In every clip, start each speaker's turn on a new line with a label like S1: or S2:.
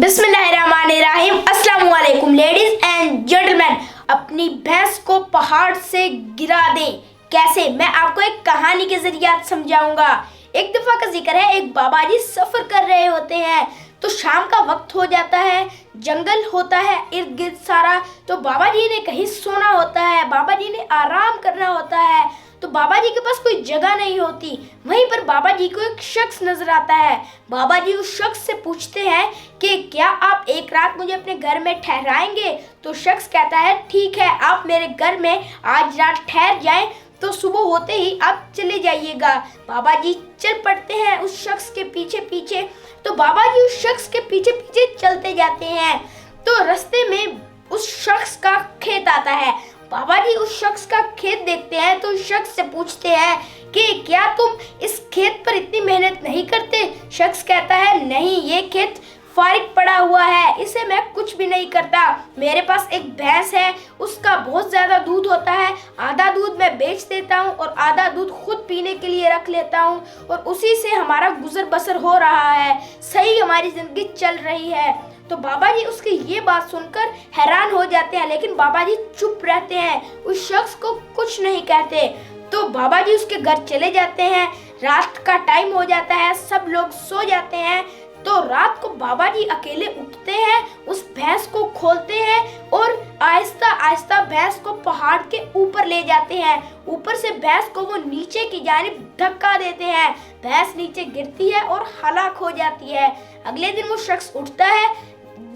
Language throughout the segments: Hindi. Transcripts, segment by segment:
S1: बिस्मिल्लाहिर्रहमानिर्रहीम। अस्सलाम वालेकुम लेडीज एंड जेंटलमैन। अपनी भैंस को पहाड़ से गिरा दे कैसे, मैं आपको एक कहानी के जरिए आज समझाऊंगा। एक दफा का जिक्र है, एक बाबा जी सफर कर रहे होते हैं तो शाम का वक्त हो जाता है, जंगल होता है इर्द गिर्द सारा। तो बाबा जी ने कहीं सोना होता है, बाबा जी ने आराम करना होता है। तो बाबा जी के पास कोई जगह नहीं होती। वहीं पर बाबा जी को एक शख्स नजर आता है। बाबा जी उस शख्स से पूछते हैं कि क्या आप एक रात मुझे अपने घर में ठहराएंगे। तो शख्स कहता है ठीक है, आप मेरे घर में आज रात ठहर जाएं तो सुबह होते ही आप चले जाइएगा। बाबा जी चल पड़ते हैं उस शख्स के पीछे पीछे। तो बाबा जी उस शख्स के पीछे पीछे चलते जाते हैं तो रास्ते में उस शख्स का खेत आता है। बाबा जी उस शख्स का खेत देखते हैं तो उस शख्स से पूछते हैं कि क्या तुम इस खेत पर इतनी मेहनत नहीं करते। शख्स कहता है नहीं, ये खेत फारिग पड़ा हुआ है, इसे मैं कुछ भी नहीं करता। मेरे पास एक भैंस है, उसका बहुत ज़्यादा दूध होता है, आधा दूध मैं बेच देता हूँ और आधा दूध खुद पीने के लिए रख लेता हूँ और उसी से हमारा गुजर बसर हो रहा है, सही हमारी ज़िंदगी चल रही है। तो बाबा जी उसकी ये बात सुनकर हैरान हो जाते हैं, लेकिन बाबा जी चुप रहते हैं, उस शख्स को कुछ नहीं कहते। तो बाबा जी उसके घर चले जाते हैं। रात का टाइम हो जाता है, सब लोग सो जाते हैं। तो रात को बाबा जी अकेले उठते हैं, उस भैंस को खोलते हैं और आहिस्ता आहिस्ता भैंस को पहाड़ के ऊपर ले जाते हैं। ऊपर से भैंस को वो नीचे की जानिब धक्का देते हैं, भैंस नीचे गिरती है और हलाक हो जाती है। अगले दिन वो शख्स उठता है,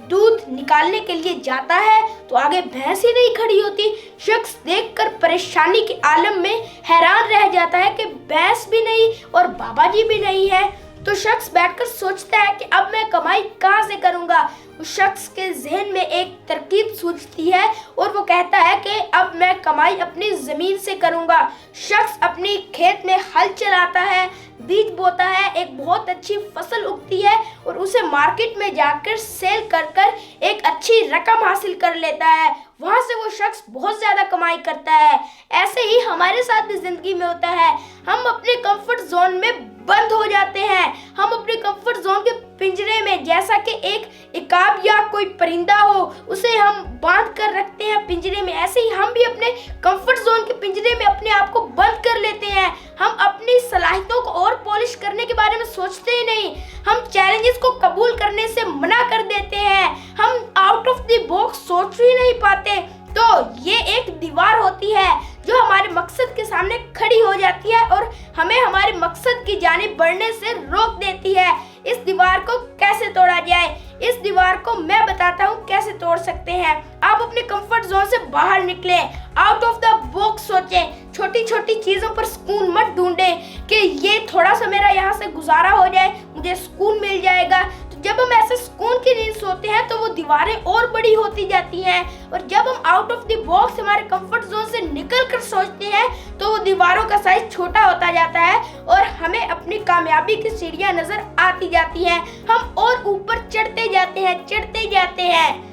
S1: दूध निकालने के लिए जाता है तो आगे भैंस ही नहीं खड़ी होती। शख्स देखकर परेशानी के आलम में हैरान रह जाता है कि भैंस भी नहीं और बाबा जी भी नहीं है। तो शख्स बैठकर सोचता है कि अब मैं कमाई कहाँ से करूँगा। उस शख्स के जहन में एक तरकीब सूझती है और वो कहता है कि अब मैं कमाई अपनी ज़मीन से करूँगा। शख्स अपनी खेत में हल चलाता है, बीज बोता है, एक बहुत अच्छी फसल उगती है और उसे मार्केट में जाकर सेल कर कर एक अच्छी रकम हासिल कर लेता है। वहाँ से वो शख्स बहुत ज़्यादा कमाई करता है। ऐसे ही हमारे साथ भी ज़िंदगी में होता है, हम अपने कंफर्ट जोन में बंद हो जाते हैं। हम अपने कंफर्ट जोन के पिंजरे में, जैसा कि एक इकाब या कोई परिंदा हो, उसे हम बांध कर रखते हैं पिंजरे में, ऐसे ही हम भी अपने कंफर्ट जोन के पिंजरे में अपने आप को बंद कर लेते हैं। हम अपनी सलाहियतों को और पॉलिश करने के बारे में सोचते ही नहीं। हम चैलेंजेस को कबूल करने से मना कर देते हैं। हम आउट ऑफ द बॉक्स सोच ही नहीं पाते। तो ये एक दीवार होती है जो हमारे मकसद के सामने खड़ी हो जाती है और हमें हमारे मकसद की जानिब बढ़ने से रोक देती है। इस दीवार को कैसे तोड़ा जाए, इस दीवार को मैं बताता हूँ कैसे तोड़ सकते हैं। आप अपने कंफर्ट जोन से बाहर निकलें, आउट ऑफ द बॉक्स सोचें, छोटी छोटी चीज़ों पर सुकून मत ढूंढें कि ये थोड़ा सा मेरा यहाँ से गुजारा हो जाए, मुझे सुकून मिल जाएगा। तो जब हम ऐसे सुकून की नींद सोते हैं तो वो दीवारें और बड़ी होती जाती हैं और जब हम आउट ऑफ द बॉक्स हमारे कंफर्ट जोन से निकल कर सोचते हैं तो वो दीवारों का साइज छोटा होता जाता है और हमें अपनी कामयाबी की सीढ़ियाँ नजर आती जाती हैं। हम और ऊपर चढ़ते जाते हैं, चढ़ते जाते हैं।